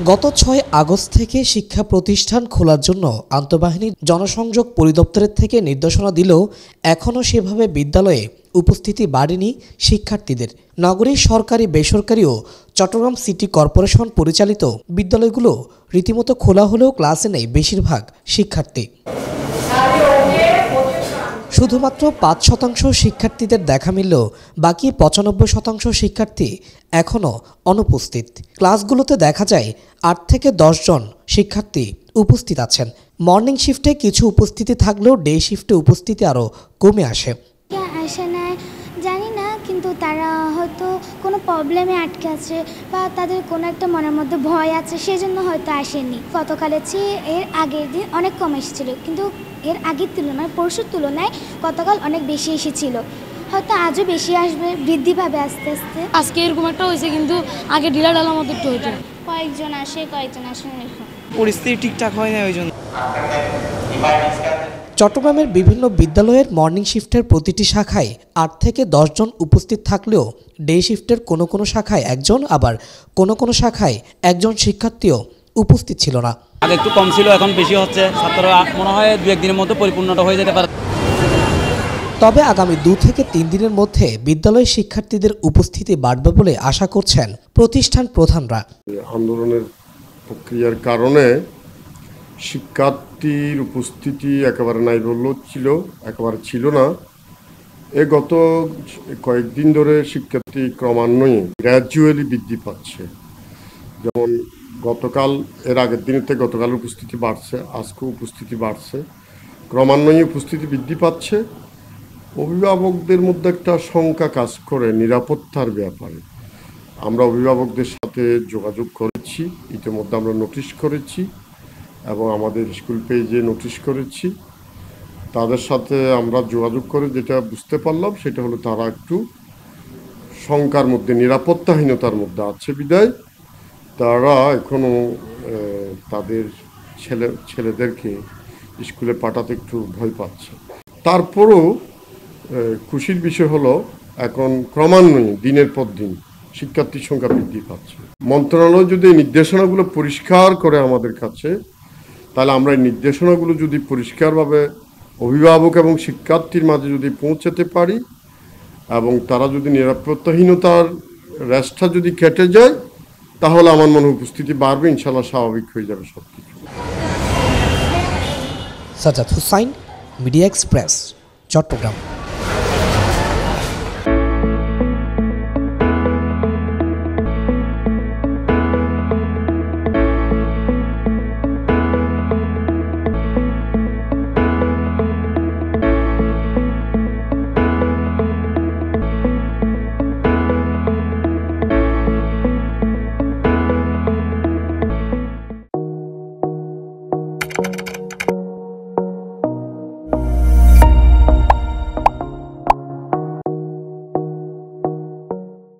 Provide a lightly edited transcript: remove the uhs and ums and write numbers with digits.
গত ৬ আগস্ট থেকে শিক্ষা প্রতিষ্ঠান খোলার জন্য আন্তঃবাহিনী জনসংযোগ পরিদপ্তরের থেকে নির্দেশনা দিলেও এখনও সেভাবে বিদ্যালয়ে উপস্থিতি বাড়েনি শিক্ষার্থীদের। নগরীর সরকারি, বেসরকারি ও চট্টগ্রাম সিটি কর্পোরেশন পরিচালিত বিদ্যালয়গুলো রীতিমতো খোলা হলেও ক্লাসে নেই বেশিরভাগ শিক্ষার্থী। শুধুমাত্র ৫% শিক্ষার্থীদের দেখা মিললেও বাকি ৯৫% শিক্ষার্থী এখনও অনুপস্থিত। ক্লাসগুলোতে দেখা যায় ৮ থেকে ১০ জন শিক্ষার্থী উপস্থিত আছেন। মর্নিং শিফটে কিছু উপস্থিতি থাকলেও ডে শিফটে উপস্থিতি আরও কমে আসে। আসে না জানি না, কিন্তু তারা হয়তো কোনো প্রবলেমে আটকে আছে বা তাদের কোনো একটা মনের মধ্যে ভয় আছে, সেজন্য হয়তো আসেনি। গতকালের চেয়ে এর আগের দিন অনেক কম এসেছিল, কিন্তু এর আগের তুলনায় পরশুর তুলনায় গতকাল অনেক বেশি এসেছিল। হয়তো আজও বেশি আসবে, বৃদ্ধি পাবে আস্তে আস্তে। আজকে এরকম একটা হয়েছে, কিন্তু আগে ঢিলা ঢালার মতো একটু হইতো। কয়েকজন আসে না, পরিস্থিতি ঠিকঠাক হয় না ওই জন্য। চট্টগ্রামের বিভিন্ন বিদ্যালয়ের মর্নিং শিফটের প্রতিটি শাখায় ৮ থেকে ১০ জন উপস্থিত থাকলেও ডে শিফটের কোনো কোনো শাখায় একজন, আবার কোনো কোনো শাখায় একজন শিক্ষার্থীও উপস্থিত ছিল না। আগে একটু কম ছিল, এখন বেশি হচ্ছে। ছাত্ররা মনে হয় ২-১ দিনের মধ্যে পরিপূর্ণটা হয়ে যেতে পারে। তবে আগামী ২ থেকে ৩ দিনের মধ্যে বিদ্যালয় শিক্ষার্থীদের উপস্থিতি বাড়বে বলে আশা করছেন প্রতিষ্ঠান প্রধানরা। আন্দোলনের প্রক্রিয়ার কারণে শিক্ষার্থীর উপস্থিতি একেবারে নাই বললেও একেবারে ছিল না। গত কয়েকদিন ধরে শিক্ষার্থী ক্রমান্বয়ে গ্র্যাজুয়ালি বৃদ্ধি পাচ্ছে। যেমন গতকাল, এর আগের দিনের থেকে গতকাল উপস্থিতি বাড়ছে, আজকেও উপস্থিতি বাড়ছে, ক্রমান্বয়ে উপস্থিতি বৃদ্ধি পাচ্ছে। অভিভাবকদের মধ্যে একটা শঙ্কা কাজ করে নিরাপত্তার ব্যাপারে। আমরা অভিভাবকদের সাথে যোগাযোগ করেছি, ইতিমধ্যে আমরা নোটিশ করেছি এবং আমাদের স্কুল পেজে নোটিশ করেছি। তাদের সাথে আমরা যোগাযোগ করে যেটা বুঝতে পারলাম সেটা হলো তারা একটু শঙ্কার মধ্যে, নিরাপত্তাহীনতার মধ্যে আছে বিদায় তারা এখনও তাদের ছেলেদেরকে স্কুলে পাঠাতে একটু ভয় পাচ্ছে। তারপরও খুশির বিষয় হলো এখন ক্রমান্বয়ে দিনের পর দিন শিক্ষার্থীর সংখ্যা বৃদ্ধি পাচ্ছে। মন্ত্রণালয় যদি এই নির্দেশনাগুলো পরিষ্কার করে আমাদের কাছে, তাহলে আমরা এই নির্দেশনাগুলো যদি পরিষ্কারভাবে অভিভাবক এবং শিক্ষার্থীর মাঝে যদি পৌঁছাতে পারি এবং তারা যদি নিরাপত্তাহীনতার রেশটা যদি কেটে যায়, তাহলে আমার মনে হয় উপস্থিতি বাড়বে, ইনশাআল্লাহ স্বাভাবিক হয়ে যাবে সব কিছু। Sajjad Hussain, media express, Chittagong.